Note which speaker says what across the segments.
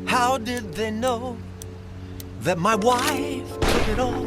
Speaker 1: How did they know that my wife took it all?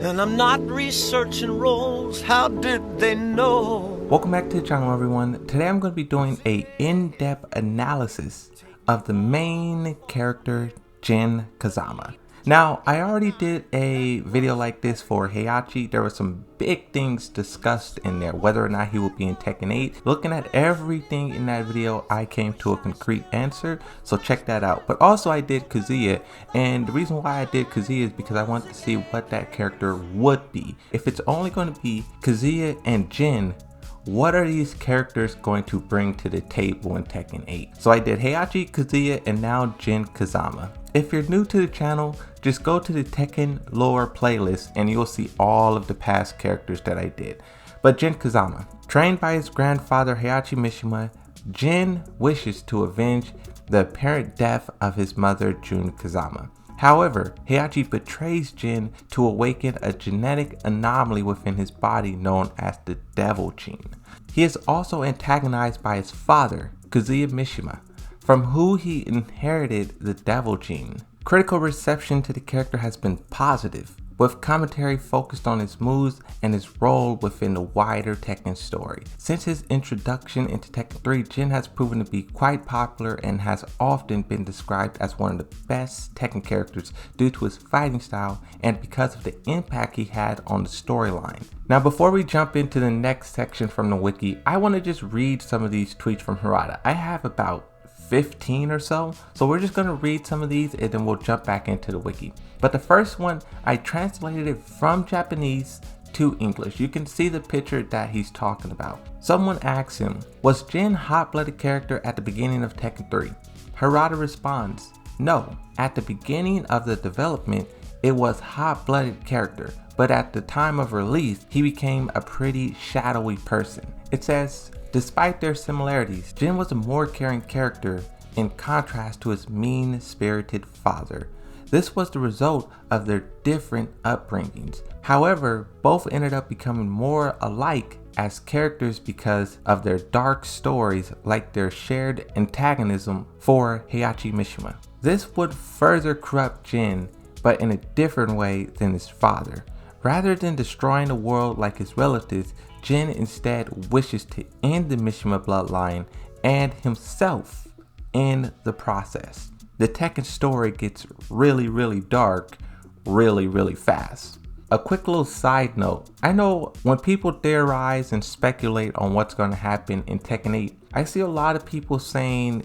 Speaker 1: And I'm not researching roles. How did they know?
Speaker 2: Welcome back to the channel, everyone. Today I'm going to be doing a in-depth analysis of the main character Jin Kazama. Now, I already did a video like this for Heihachi. There were some big things discussed in there, whether or not he would be in Tekken 8. Looking at everything in that video, I came to a concrete answer, so check that out. But also I did Kazuya, and the reason why I did Kazuya is because I wanted to see what that character would be. If it's only going to be Kazuya and Jin, what are these characters going to bring to the table in Tekken 8? So I did Heihachi, Kazuya, and now Jin Kazama. If you're new to the channel, just go to the Tekken lore playlist and you'll see all of the past characters that I did. But Jin Kazama, trained by his grandfather Heihachi Mishima, Jin wishes to avenge the apparent death of his mother Jin Kazama. However, Heihachi betrays Jin to awaken a genetic anomaly within his body known as the Devil Gene. He is also antagonized by his father, Kazuya Mishima, from whom he inherited the Devil Gene. Critical reception to the character has been positive, with commentary focused on his moves and his role within the wider Tekken story. Since his introduction into Tekken 3, Jin has proven to be quite popular and has often been described as one of the best Tekken characters due to his fighting style and because of the impact he had on the storyline. Now, before we jump into the next section from the wiki, I want to just read some of these tweets from Harada. I have about 15 or so we're just going to read some of these and then we'll jump back into the wiki. But the first one, I translated it from Japanese to English. You can see the picture that he's talking about. Someone asks him, was Jin hot-blooded character at the beginning of Tekken 3? Harada responds, no, at the beginning of the development it was hot-blooded character, but at the time of release he became a pretty shadowy person. It says, despite their similarities, Jin was a more caring character in contrast to his mean-spirited father. This was the result of their different upbringings. However, both ended up becoming more alike as characters because of their dark stories, like their shared antagonism for Heihachi Mishima. This would further corrupt Jin, but in a different way than his father. Rather than destroying the world like his relatives, Jin instead wishes to end the Mishima bloodline and himself in the process. The Tekken story gets really dark really fast. A quick little side note, I know when people theorize and speculate on what's going to happen in Tekken 8, I see a lot of people saying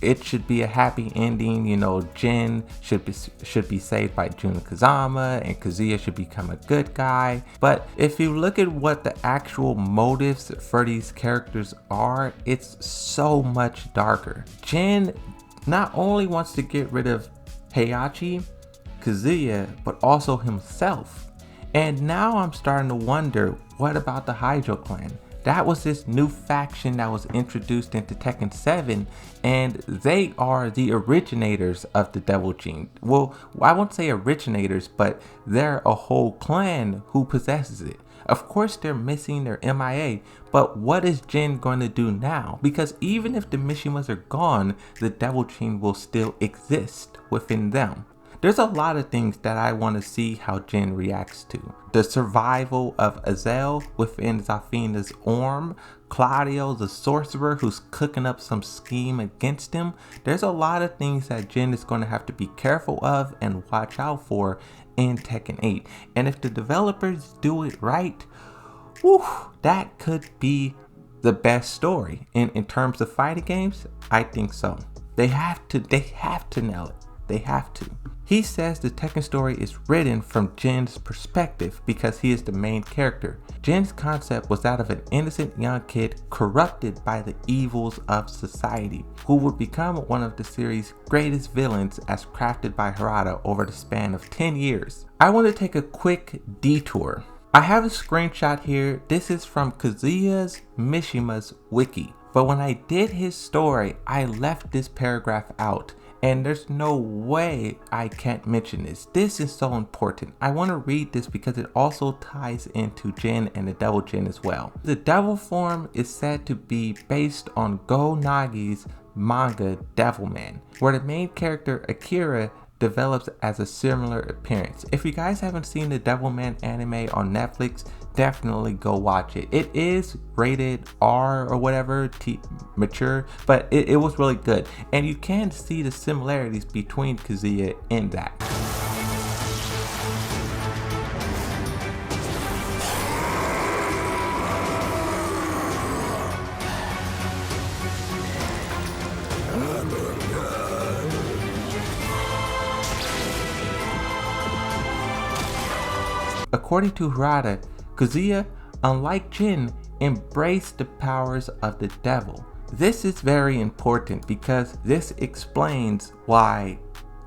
Speaker 2: it should be a happy ending, you know, Jin should be saved by Jin Kazama and Kazuya should become a good guy. But if you look at what the actual motives for these characters are, it's so much darker. Jin not only wants to get rid of Heihachi, Kazuya, but also himself. And now I'm starting to wonder, what about the Hydro Clan? That was this new faction that was introduced into Tekken 7, and they are the originators of the Devil Gene. Well, I won't say originators, but they're a whole clan who possesses it. Of course, they're missing their MIA, but what is Jin going to do now? Because even if the Mishimas are gone, the Devil Gene will still exist within them. There's a lot of things that I want to see how Jin reacts to. The survival of Azel within Zafina's arm, Claudio the sorcerer who's cooking up some scheme against him. There's a lot of things that Jin is going to have to be careful of and watch out for in Tekken 8. And if the developers do it right, whew, that could be the best story. In terms of fighting games, I think so. They have to nail it. They have to. He says the Tekken story is written from Jin's perspective because he is the main character. Jin's concept was that of an innocent young kid corrupted by the evils of society, who would become one of the series' greatest villains as crafted by Harada over the span of 10 years. I want to take a quick detour. I have a screenshot here. This is from Kazuya Mishima's wiki. But when I did his story, I left this paragraph out. And there's no way I can't mention this. This is so important. I want to read this because it also ties into Jin and the Devil Jin as well. The devil form is said to be based on Go Nagi's manga Devilman, where the main character Akira develops as a similar appearance. If you guys haven't seen the Devilman anime on Netflix, definitely go watch it. It is rated R or whatever, mature, but it was really good. And you can see the similarities between Kazuya in that. According to Harada, Kazuya, unlike Jin, embraced the powers of the devil. This is very important because this explains why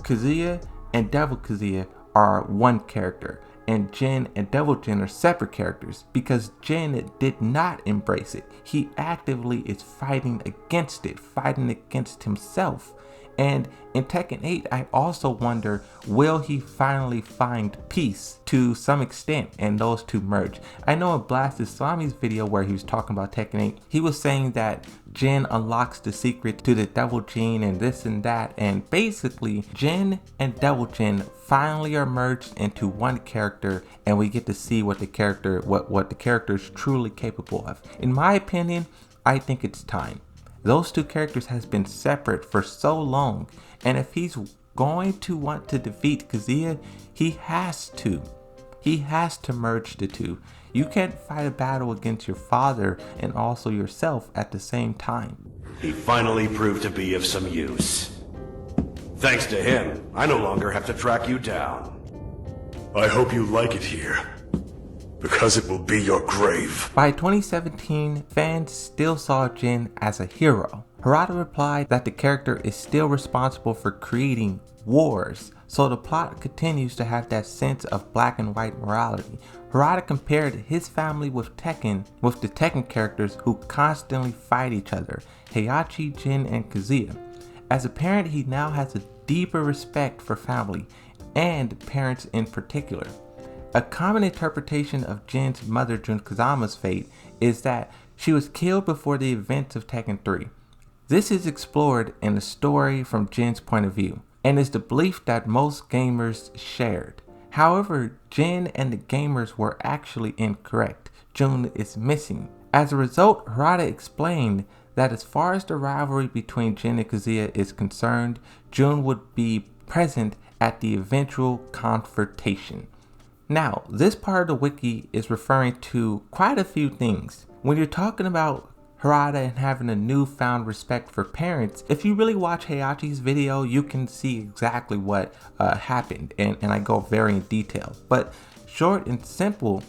Speaker 2: Kazuya and Devil Kazuya are one character and Jin and Devil Jin are separate characters, because Jin did not embrace it. He actively is fighting against it, fighting against himself. And in Tekken 8, I also wonder, will he finally find peace to some extent and those two merge? I know in Blast Islami's video where he was talking about Tekken 8, he was saying that Jin unlocks the secret to the Devil Gene and this and that, and basically Jin and Devil Jin finally are merged into one character, and we get to see what the character is truly capable of. In my opinion, I think it's time. Those two characters has been separate for so long, and if he's going to want to defeat Kazuya, he has to merge the two. You can't fight a battle against your father and also yourself at the same time.
Speaker 3: He finally proved to be of some use. Thanks to him, I no longer have to track you down.
Speaker 4: I hope you like it here, because it will be your grave.
Speaker 2: By 2017, fans still saw Jin as a hero. Harada replied that the character is still responsible for creating wars, so the plot continues to have that sense of black and white morality. Harada compared his family with the Tekken characters who constantly fight each other, Heihachi, Jin, and Kazuya. As a parent, he now has a deeper respect for family, and parents in particular. A common interpretation of Jin's mother Jin Kazama's fate is that she was killed before the events of Tekken 3. This is explored in the story from Jin's point of view, and is the belief that most gamers shared. However, Jin and the gamers were actually incorrect. Jin is missing. As a result, Harada explained that as far as the rivalry between Jin and Kazuya is concerned, Jin would be present at the eventual confrontation. Now, this part of the wiki is referring to quite a few things. When you're talking about Harada and having a newfound respect for parents, if you really watch Heihachi's video, you can see exactly what happened, and I go very in detail. But short and simple,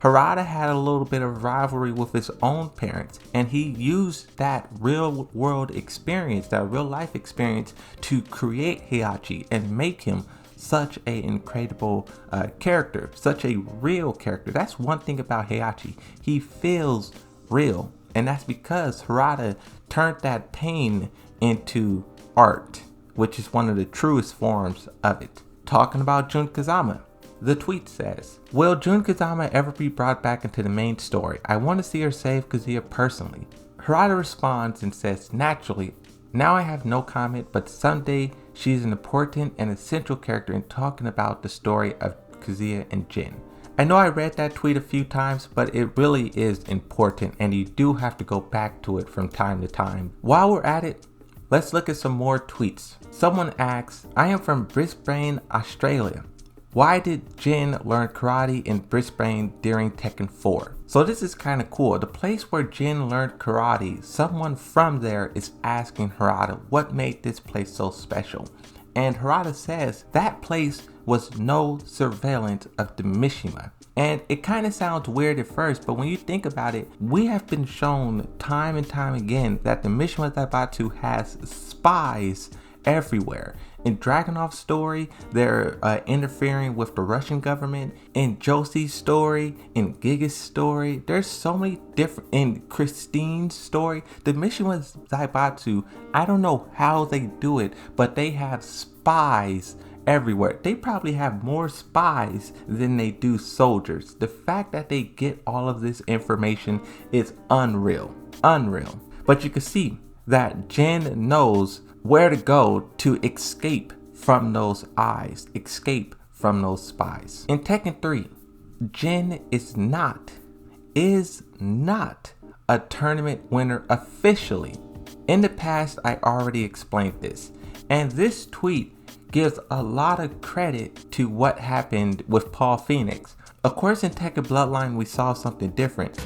Speaker 2: Harada had a little bit of rivalry with his own parents, and he used that real world experience, that real life experience, to create Heihachi and make him such an incredible character, such a real character. That's one thing about Heihachi. He feels real, and that's because Harada turned that pain into art, which is one of the truest forms of it. Talking about Jin Kazama, the tweet says, will Jin Kazama ever be brought back into the main story? I want to see her save Kazuya personally. Harada responds and says, naturally, now I have no comment, but someday she's an important and essential character in talking about the story of Kazuya and Jin. I know I read that tweet a few times, but it really is important, and you do have to go back to it from time to time. While we're at it, let's look at some more tweets. Someone asks, I am from Brisbane, Australia. Why did Jin learn karate in Brisbane during Tekken 4? So this is kind of cool. The place where Jin learned karate, someone from there is asking Harada what made this place so special. And Harada says that place was no surveillance of the Mishima. And it kind of sounds weird at first, but when you think about it, we have been shown time and time again that the Mishima Zaibatsu has spies everywhere. In Dragunov's story, they're interfering with the Russian government. In Josie's story, in Giga's story, there's so many different. In Christine's story, the Mishima Zaibatsu, I don't know how they do it, but they have spies everywhere. They probably have more spies than they do soldiers. The fact that they get all of this information is unreal. But you can see, that Jin knows where to go to escape from those eyes, escape from those spies. In Tekken 3, Jin is not a tournament winner officially. In the past, I already explained this, and this tweet gives a lot of credit to what happened with Paul Phoenix. Of course, in Tekken Bloodline, we saw something different.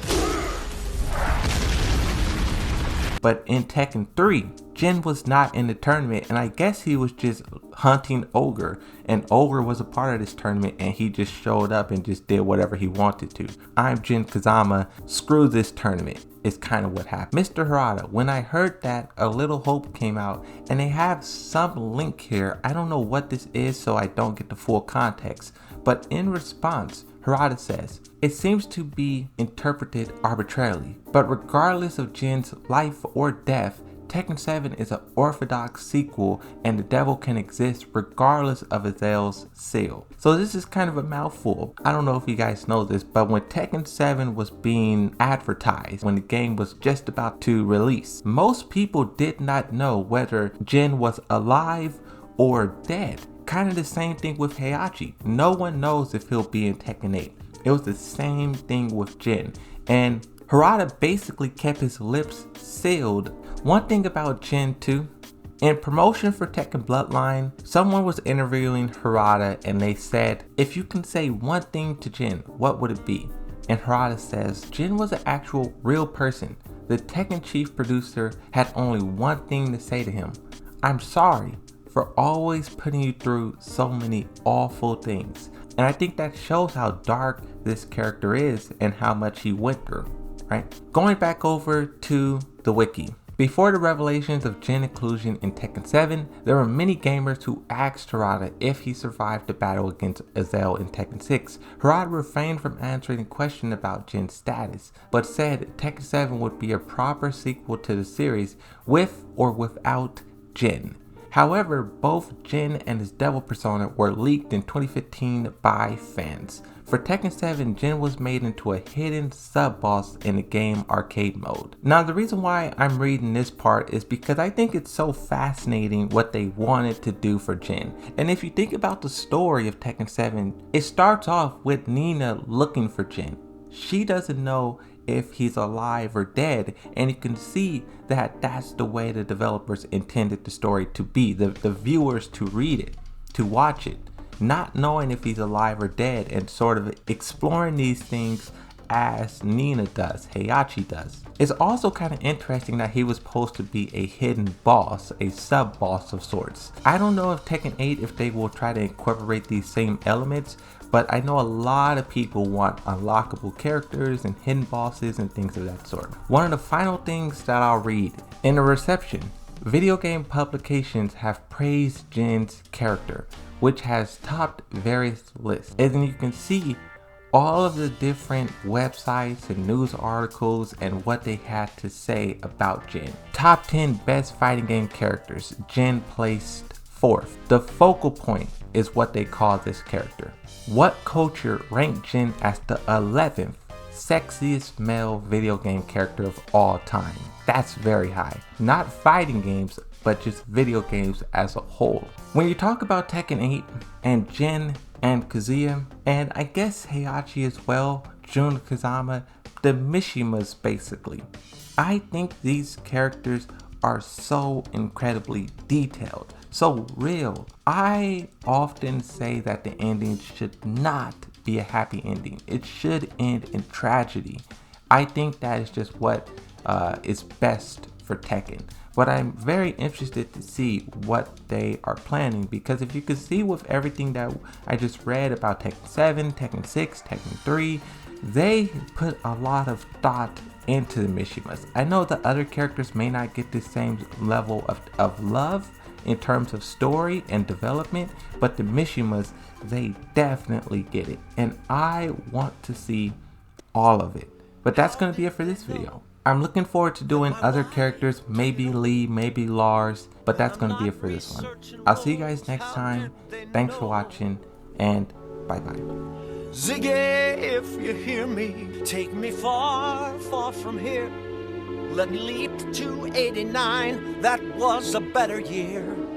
Speaker 2: But in Tekken 3, Jin was not in the tournament, and I guess he was just hunting Ogre, and Ogre was a part of this tournament, and he just showed up and just did whatever he wanted to. I'm Jin Kazama, screw this tournament, is kind of what happened. Mr. Harada, when I heard that, A Little Hope came out, and they have some link here. I don't know what this is, so I don't get the full context, but in response, Harada says, it seems to be interpreted arbitrarily, but regardless of Jin's life or death, Tekken 7 is an orthodox sequel and the devil can exist regardless of Azael's seal. So this is kind of a mouthful. I don't know if you guys know this, but when Tekken 7 was being advertised, when the game was just about to release, most people did not know whether Jin was alive or dead. Kind of the same thing with Heihachi. No one knows if he'll be in Tekken 8. It was the same thing with Jin. And Harada basically kept his lips sealed. One thing about Jin too, in promotion for Tekken Bloodline, someone was interviewing Harada and they said, if you can say one thing to Jin, what would it be? And Harada says, Jin was an actual real person. The Tekken chief producer had only one thing to say to him. I'm sorry for always putting you through so many awful things. And I think that shows how dark this character is and how much he went through, right? Going back over to the wiki. Before the revelations of Jin inclusion in Tekken 7, there were many gamers who asked Harada if he survived the battle against Azael in Tekken 6. Harada refrained from answering a question about Jin's status, but said Tekken 7 would be a proper sequel to the series with or without Jin. However, both Jin and his devil persona were leaked in 2015 by fans. For Tekken 7, Jin was made into a hidden sub-boss in the game arcade mode. Now the reason why I'm reading this part is because I think it's so fascinating what they wanted to do for Jin. And if you think about the story of Tekken 7, it starts off with Nina looking for Jin. She doesn't know if he's alive or dead, and you can see that that's the way the developers intended the story to be, the viewers to read it, to watch it, not knowing if he's alive or dead, and sort of exploring these things as Nina does, Heihachi does. It's also kind of interesting that he was supposed to be a hidden boss, a sub-boss of sorts. I don't know if Tekken 8, if they will try to incorporate these same elements, but I know a lot of people want unlockable characters and hidden bosses and things of that sort. One of the final things that I'll read in the reception, video game publications have praised Jin's character, which has topped various lists. And you can see all of the different websites and news articles and what they had to say about Jin. Top 10 best fighting game characters, Jin placed 4th. The focal point is what they call this character. What culture ranked Jin as the 11th sexiest male video game character of all time? That's very high. Not fighting games, but just video games as a whole. When you talk about Tekken 8 and Jin and Kazuya, and I guess Heihachi as well, Jin Kazama, the Mishimas basically, I think these characters are so incredibly detailed, so real. I often say that the ending should not be a happy ending. It should end in tragedy. I think that is just what is best for Tekken. But I'm very interested to see what they are planning, because if you can see with everything that I just read about Tekken 7, Tekken 6, Tekken 3, they put a lot of thought into the Mishimas. I know the other characters may not get the same level of love in terms of story and development, but the Mishimas, they definitely get it. And I want to see all of it. But that's going to be it for this video. I'm looking forward to doing other characters, maybe Lee, maybe Lars, but that's going to be it for this one. I'll see you guys next time. Thanks for watching, and bye-bye.
Speaker 1: Ziggy, if you hear me, take me far, far from here. Let me leap to 89, that was a better year.